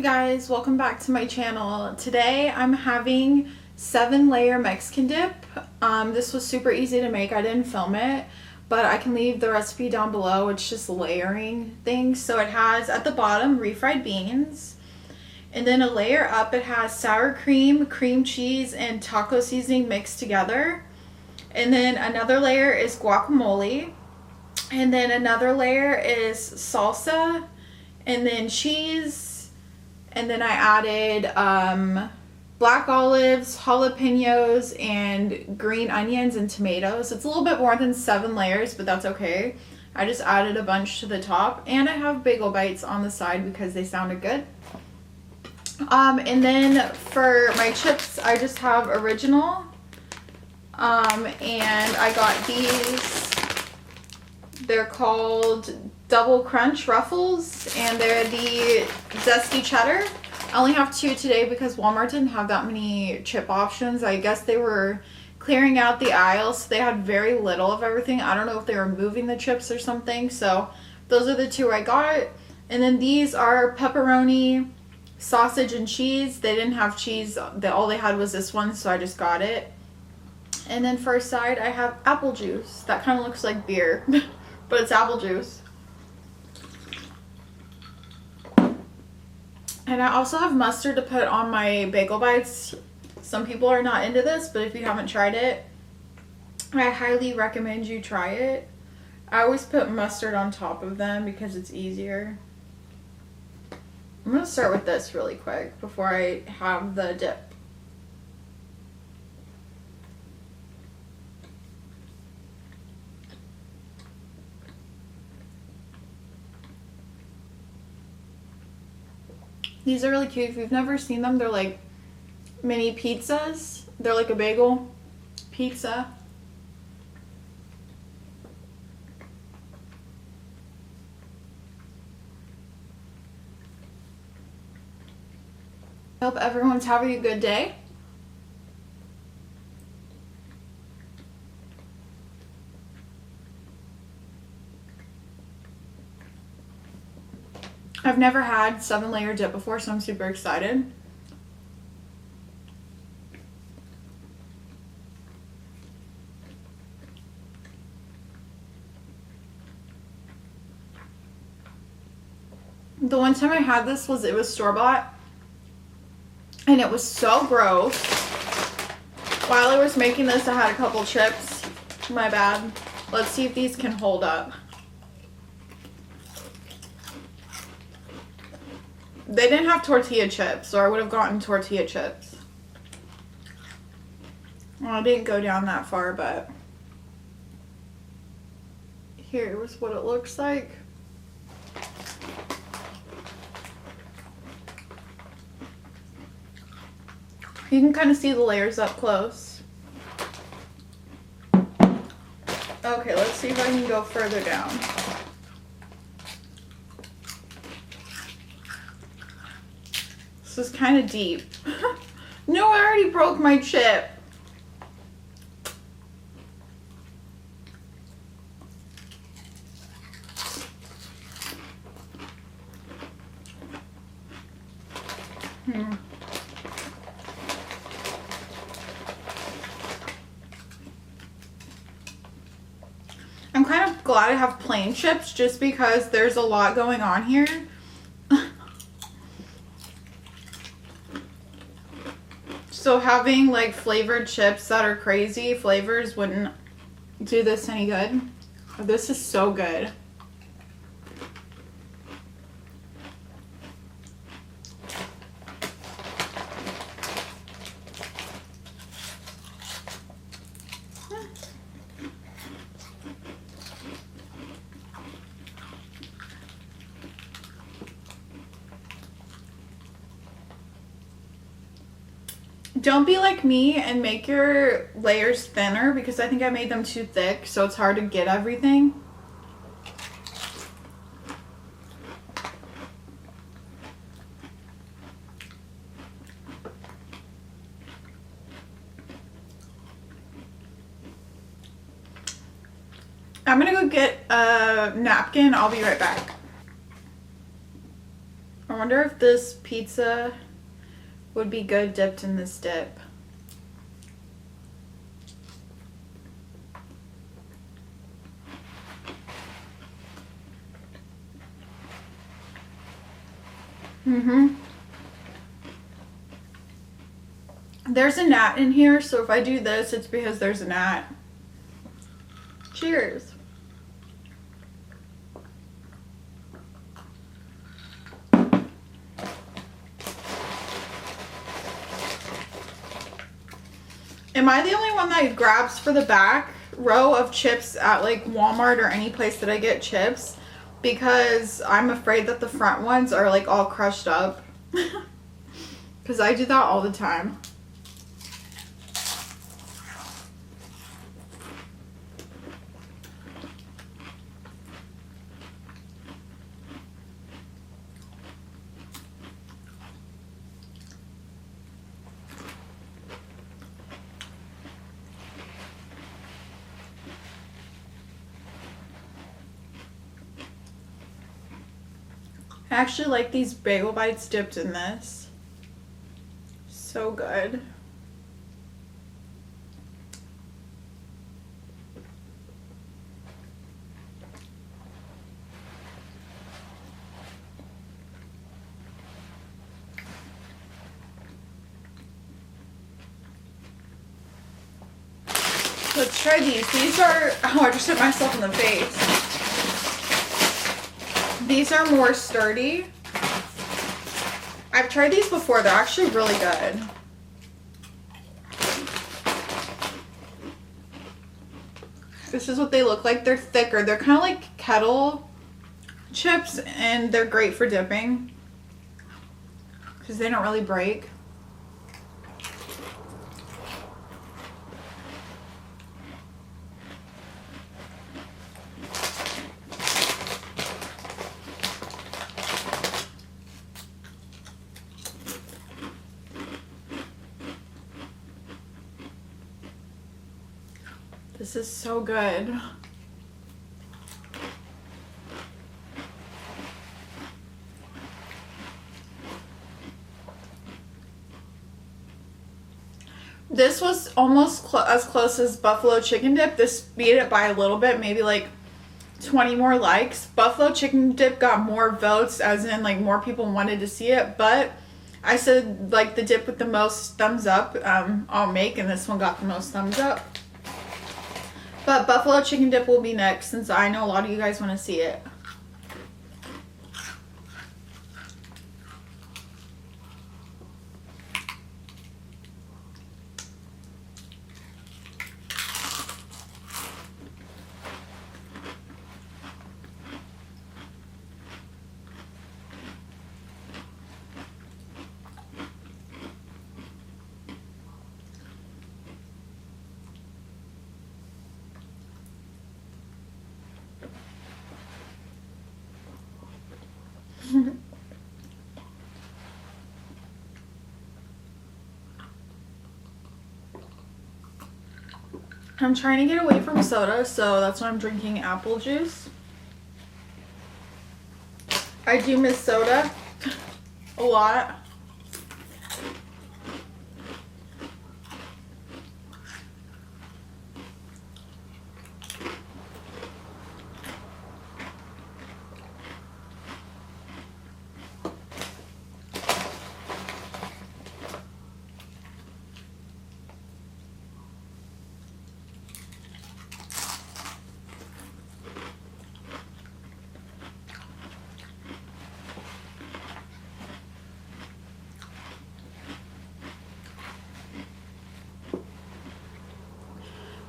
Hi guys, welcome back to my channel. Today I'm having 7-layer Mexican dip. This was super easy to make. I didn't film it, but I can leave the recipe down below. It's just layering things. So it has at the bottom refried beans, and then a layer up it has sour cream, cream cheese, and taco seasoning mixed together. And then another layer is guacamole, and then another layer is salsa, and then cheese. And then I added black olives, jalapenos, and green onions and tomatoes. It's a little bit more than 7 layers, but that's okay. I just added a bunch to the top. And I have bagel bites on the side because they sounded good. And then for my chips, I just have original. And I got these. They're called Double Crunch Ruffles, and they're the zesty cheddar. I only have 2 today because Walmart didn't have that many chip options. I guess they were clearing out the aisles, so they had very little of everything. I don't know if they were moving the chips or something, so those are the 2 I got. And then these are pepperoni, sausage, and cheese. They didn't have cheese. All they had was this one, so I just got it. And then for a side, I have apple juice. That kind of looks like beer, but it's apple juice. And I also have mustard to put on my bagel bites. Some people are not into this, but if you haven't tried it, I highly recommend you try it. I always put mustard on top of them because it's easier. I'm going to start with this really quick before I have the dip. These are really cute. If you've never seen them, they're like mini pizzas. They're like a bagel pizza. I hope everyone's having a good day. I've never had 7-layer dip before, so I'm super excited. The one time I had this it was store-bought, and it was so gross. While I was making this, I had a couple chips. My bad. Let's see if these can hold up. They didn't have tortilla chips, or I would have gotten tortilla chips. Well, I didn't go down that far, but here's what it looks like. You can kind of see the layers up close. Okay, let's see if I can go further down. This is kind of deep. No, I already broke my chip. I'm kind of glad I have plain chips just because there's a lot going on here. So having like flavored chips that are crazy flavors wouldn't do this any good. This is so good. Don't be like me and make your layers thinner, because I think I made them too thick, so it's hard to get everything. I'm gonna go get a napkin. I'll be right back. wonder if this pizza would be good dipped in this dip. There's a gnat in here, so if I do this, it's because there's a gnat. Cheers. Am I the only one that grabs for the back row of chips at like Walmart or any place that I get chips? Because I'm afraid that the front ones are like all crushed up. Because I do that all the time. I actually like these bagel bites dipped in this. So good. Let's try these. These are, oh, I just hit myself in the face. These are more sturdy. I've tried these before. They're actually really good. This is what they look like. They're thicker. They're kind of like kettle chips, and they're great for dipping because they don't really break. This is so good. This was almost as close as buffalo chicken dip. This beat it by a little bit, maybe like 20 more likes. Buffalo chicken dip got more votes, as in like more people wanted to see it, but I said like the dip with the most thumbs up I'll make, and this one got the most thumbs up. But buffalo chicken dip will be next, since I know a lot of you guys want to see it. I'm trying to get away from soda, so that's why I'm drinking apple juice. I do miss soda a lot.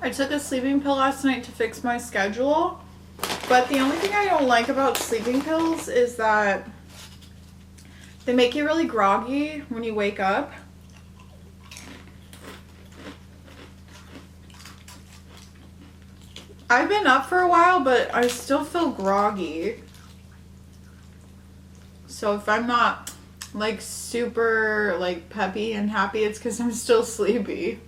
I took a sleeping pill last night to fix my schedule, but the only thing I don't like about sleeping pills is that they make you really groggy when you wake up. I've been up for a while, but I still feel groggy. So if I'm not like super like peppy and happy, it's because I'm still sleepy.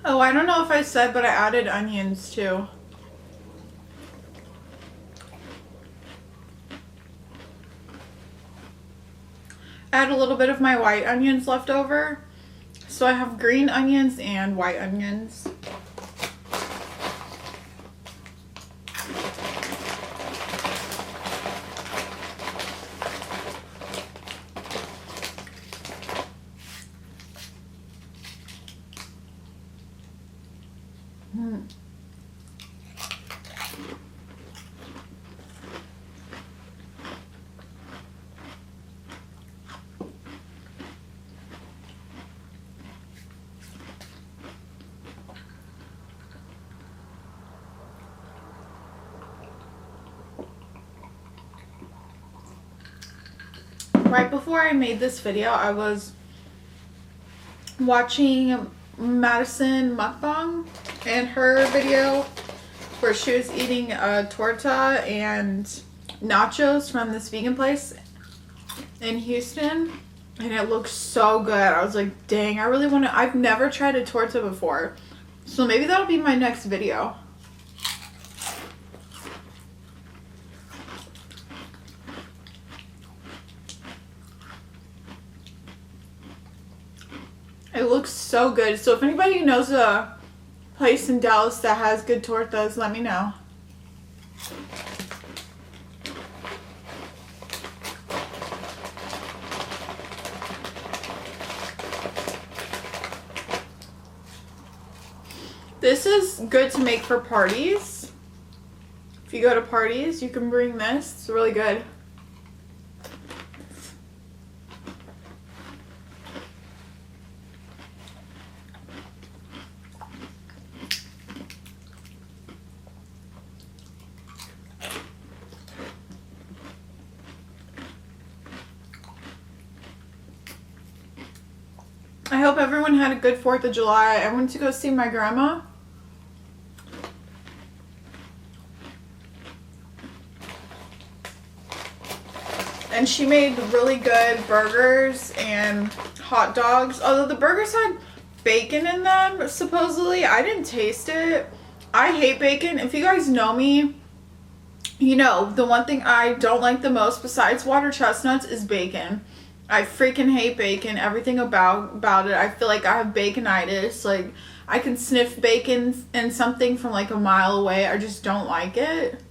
Oh, I don't know if I said, but I added onions too. I had a little bit of my white onions left over. So I have green onions and white onions. Right before I made this video, I was watching Madison Mukbang and her video where she was eating a torta and nachos from this vegan place in Houston, and it looks so good. I was like, dang, I really want to. I've never tried a torta before, so maybe that'll be my next video. It looks so good. So if anybody knows a place in Dallas that has good tortas, let me know. This is good to make for parties. If you go to parties, you can bring this. It's really good. I hope everyone had a good 4th of July. I went to go see my grandma. And she made really good burgers and hot dogs. Although the burgers had bacon in them, supposedly. I didn't taste it. I hate bacon. If you guys know me, you know the one thing I don't like the most besides water chestnuts is bacon. I freaking hate bacon. Everything about it. I feel like I have baconitis. Like, I can sniff bacon and something from like a mile away. I just don't like it.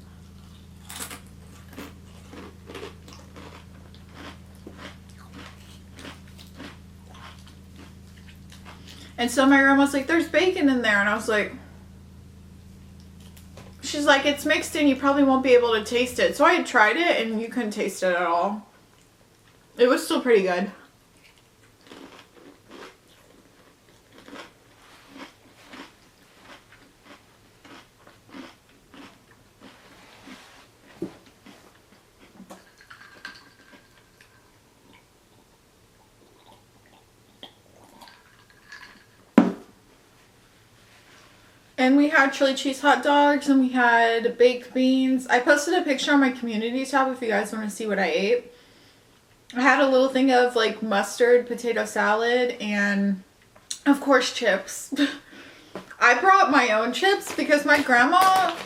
And so my grandma's like, there's bacon in there. And I was like, she's like, it's mixed in. You probably won't be able to taste it. So I had tried it and you couldn't taste it at all. It was still pretty good. And we had chili cheese hot dogs and we had baked beans. I posted a picture on my community tab if you guys want to see what I ate. I had a little thing of like mustard, potato salad, and of course chips. I brought my own chips because my grandma,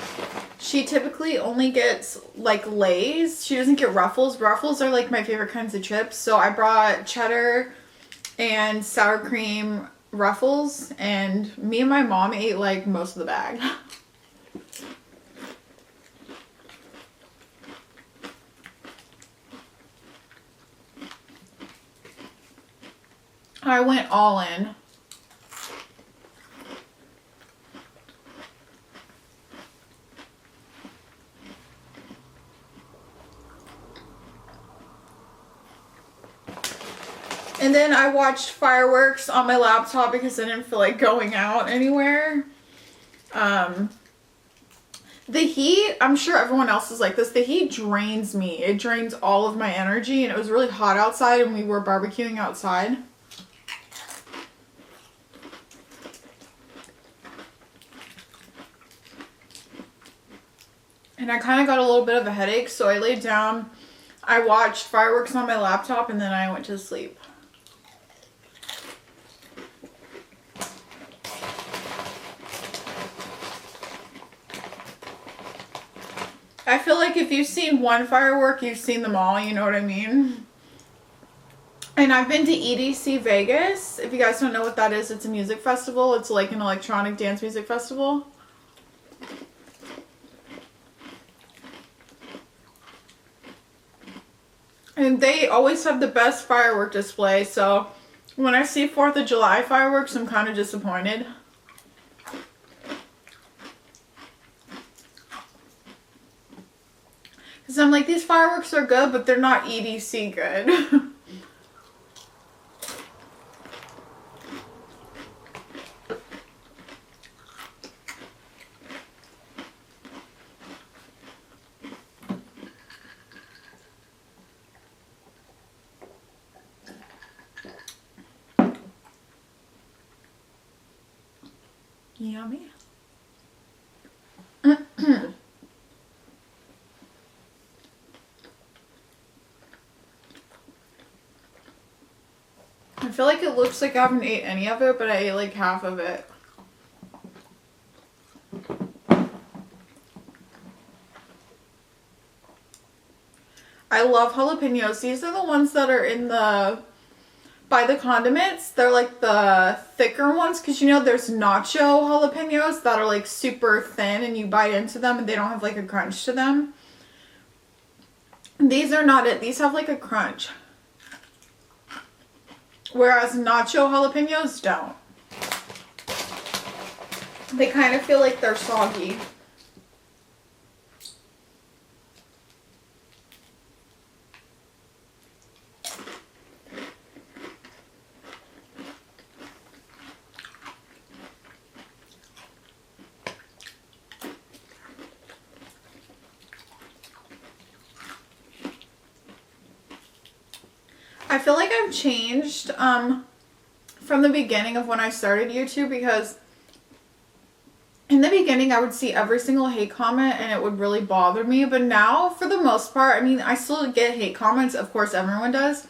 she typically only gets like Lay's. She doesn't get Ruffles. Ruffles are like my favorite kinds of chips. So I brought cheddar and sour cream Ruffles, and me and my mom ate like most of the bag. I went all in. And then I watched fireworks on my laptop because I didn't feel like going out anywhere. The heat, I'm sure everyone else is like this, the heat drains me. It drains all of my energy, and it was really hot outside and we were barbecuing outside. And I kind of got a little bit of a headache, so I laid down. I watched fireworks on my laptop and then I went to sleep. I feel like if you've seen one firework, you've seen them all, you know what I mean? And I've been to EDC Vegas. If you guys don't know what that is, it's a music festival. It's like an electronic dance music festival. And they always have the best firework display, so when I see 4th of July fireworks, I'm kind of disappointed. Because I'm like, these fireworks are good, but they're not EDC good. Yummy. I feel like it looks like I haven't ate any of it, but I ate like half of it. I love jalapenos. These are the ones that are in the, by the condiments. They're like the thicker ones, because you know there's nacho jalapenos that are like super thin and you bite into them and they don't have like a crunch to them. These are not it. These have like a crunch. Whereas nacho jalapenos don't. They kind of feel like they're soggy. I feel like I've changed from the beginning of when I started YouTube, because in the beginning I would see every single hate comment and it would really bother me, but now for the most part, I mean, I still get hate comments, of course everyone does,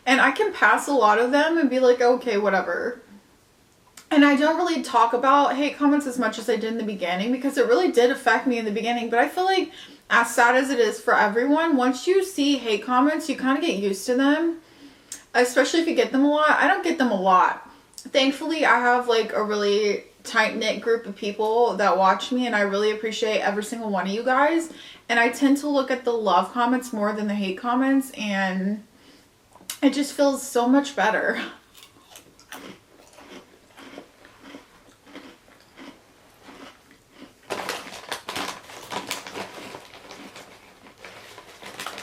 and I can pass a lot of them and be like, okay, whatever. And I don't really talk about hate comments as much as I did in the beginning, because it really did affect me in the beginning, but I feel like as sad as it is for everyone, once you see hate comments, you kind of get used to them. Especially if you get them a lot. I don't get them a lot. Thankfully, I have like a really tight-knit group of people that watch me, and I really appreciate every single one of you guys. And I tend to look at the love comments more than the hate comments, and it just feels so much better.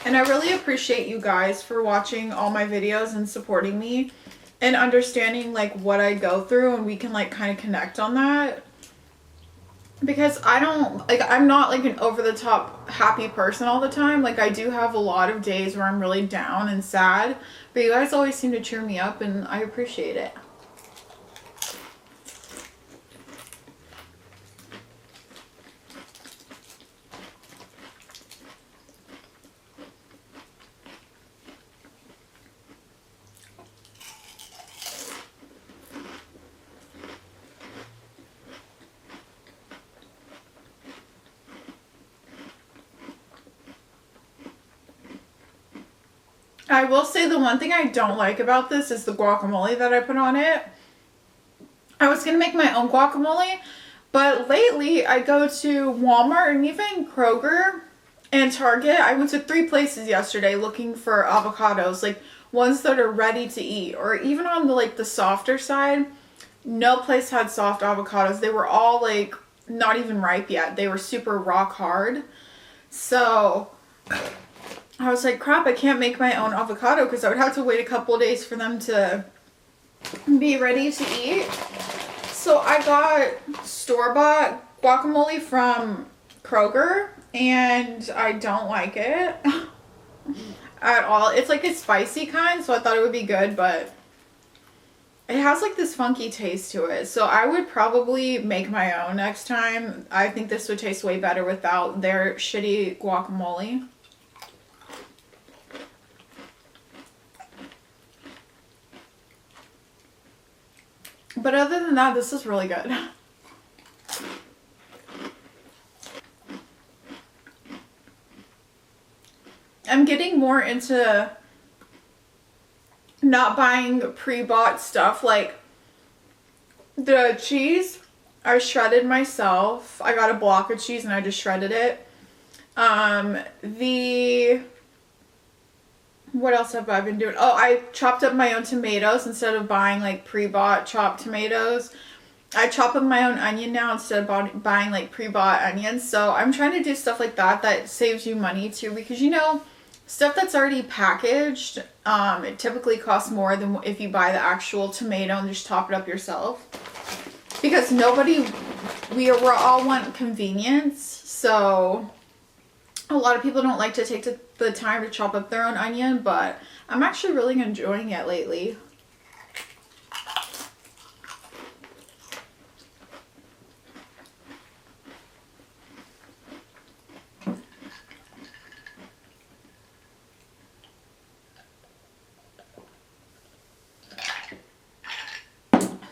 And I really appreciate you guys for watching all my videos and supporting me and understanding like what I go through, and we can like kind of connect on that. Because I'm not like an over the top happy person all the time. Like I do have a lot of days where I'm really down and sad, but you guys always seem to cheer me up and I appreciate it. I will say the one thing I don't like about this is the guacamole that I put on it. I was going to make my own guacamole, but lately I go to Walmart and even Kroger and Target. I went to 3 places yesterday looking for avocados, like ones that are ready to eat, or even on the like the softer side. No place had soft avocados. They were all like not even ripe yet. They were super rock hard. So I was like, crap, I can't make my own avocado because I would have to wait a couple days for them to be ready to eat. So I got store-bought guacamole from Kroger, and I don't like it at all. It's like a spicy kind, so I thought it would be good, but it has like this funky taste to it. So I would probably make my own next time. I think this would taste way better without their shitty guacamole. But other than that, this is really good. I'm getting more into not buying pre-bought stuff. Like the cheese, I shredded myself. I got a block of cheese and I just shredded it. What else have I been doing? Oh, I chopped up my own tomatoes instead of buying like pre-bought chopped tomatoes. I chop up my own onion now instead of buying like pre-bought onions. So I'm trying to do stuff like that that saves you money too, because you know, stuff that's already packaged, it typically costs more than if you buy the actual tomato and just chop it up yourself. Because we all want convenience, so a lot of people don't like to take the time to chop up their own onion, but I'm actually really enjoying it lately.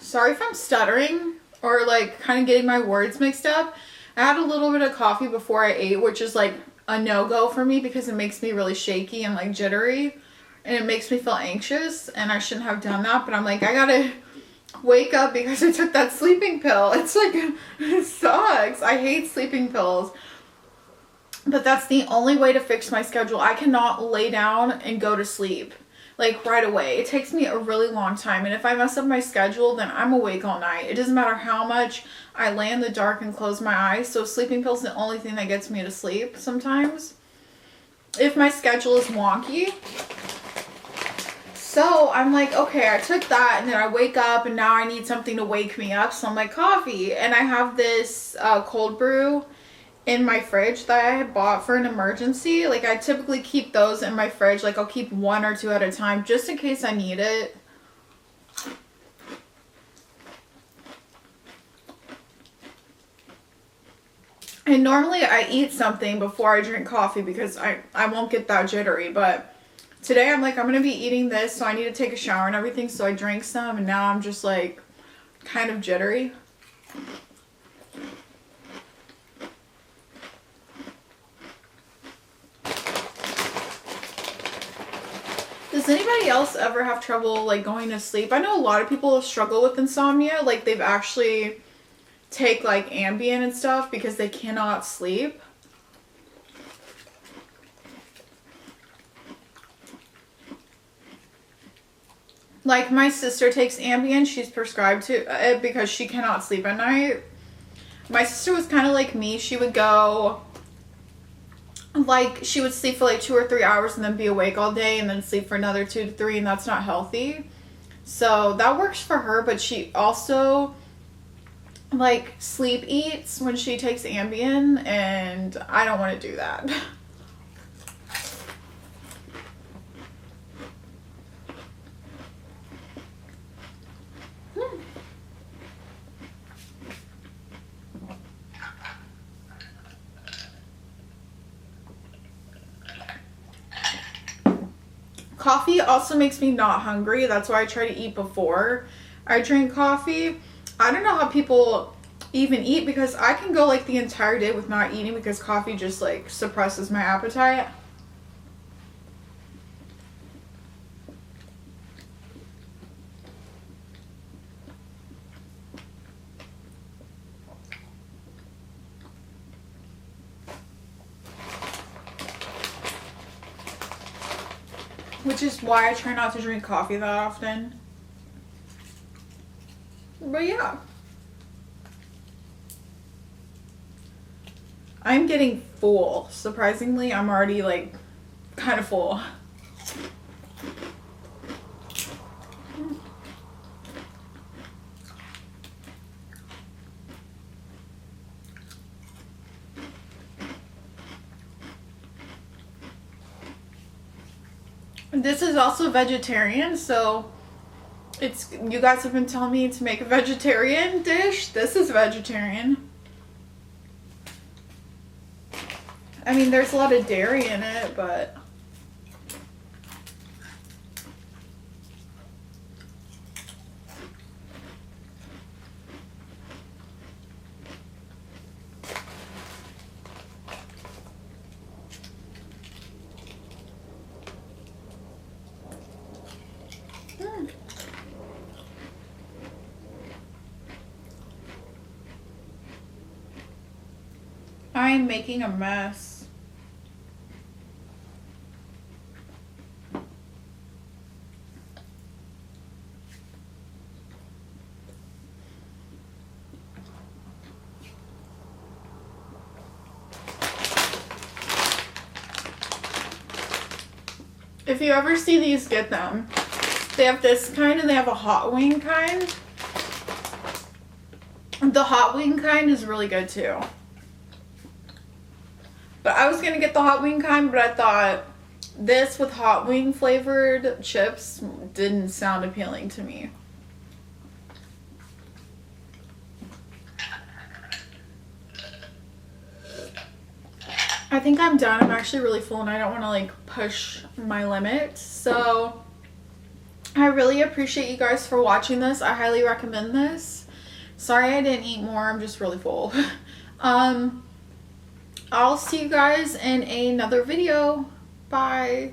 Sorry if I'm stuttering or like kind of getting my words mixed up. I had a little bit of coffee before I ate, which is like a no-go for me because it makes me really shaky and like jittery and it makes me feel anxious, and I shouldn't have done that, but I'm like, I gotta wake up because I took that sleeping pill. It's like, it sucks. I hate sleeping pills, but that's the only way to fix my schedule. I cannot lay down and go to sleep like right away. It takes me a really long time, and if I mess up my schedule, then I'm awake all night. It doesn't matter how much I lay in the dark and close my eyes. So sleeping pills is the only thing that gets me to sleep sometimes if my schedule is wonky. So I'm like, okay, I took that and then I wake up and now I need something to wake me up. So I'm like, coffee. And I have this cold brew in my fridge that I had bought for an emergency. Like I typically keep those in my fridge. Like I'll keep 1 or 2 at a time just in case I need it. And normally I eat something before I drink coffee because I won't get that jittery. But today I'm like, I'm going to be eating this, so I need to take a shower and everything. So I drank some and now I'm just like kind of jittery. Does anybody else ever have trouble like going to sleep? I know a lot of people struggle with insomnia. Like they've actually take like Ambien and stuff because they cannot sleep. Like my sister takes Ambien. She's prescribed to it because she cannot sleep at night. My sister was kind of like me. She would go, like, she would sleep for like 2 or 3 hours and then be awake all day and then sleep for another 2 to 3, and that's not healthy. So that works for her, but she also like sleep eats when she takes Ambien, and I don't want to do that. Coffee also makes me not hungry. That's why I try to eat before I drink coffee. I don't know how people even eat, because I can go like the entire day with not eating because coffee just like suppresses my appetite. Which is why I try not to drink coffee that often. But yeah. I'm getting full. Surprisingly, I'm already like kind of full. This is also vegetarian, so you guys have been telling me to make a vegetarian dish. This is vegetarian. I mean, there's a lot of dairy in it, but I'm making a mess. If you ever see these, get them. They have this kind and they have a hot wing kind. The hot wing kind is really good too. But I was going to get the hot wing kind, but I thought this with hot wing flavored chips didn't sound appealing to me. I think I'm done. I'm actually really full and I don't want to like push my limit. So I really appreciate you guys for watching this. I highly recommend this. Sorry I didn't eat more. I'm just really full. I'll see you guys in another video. Bye.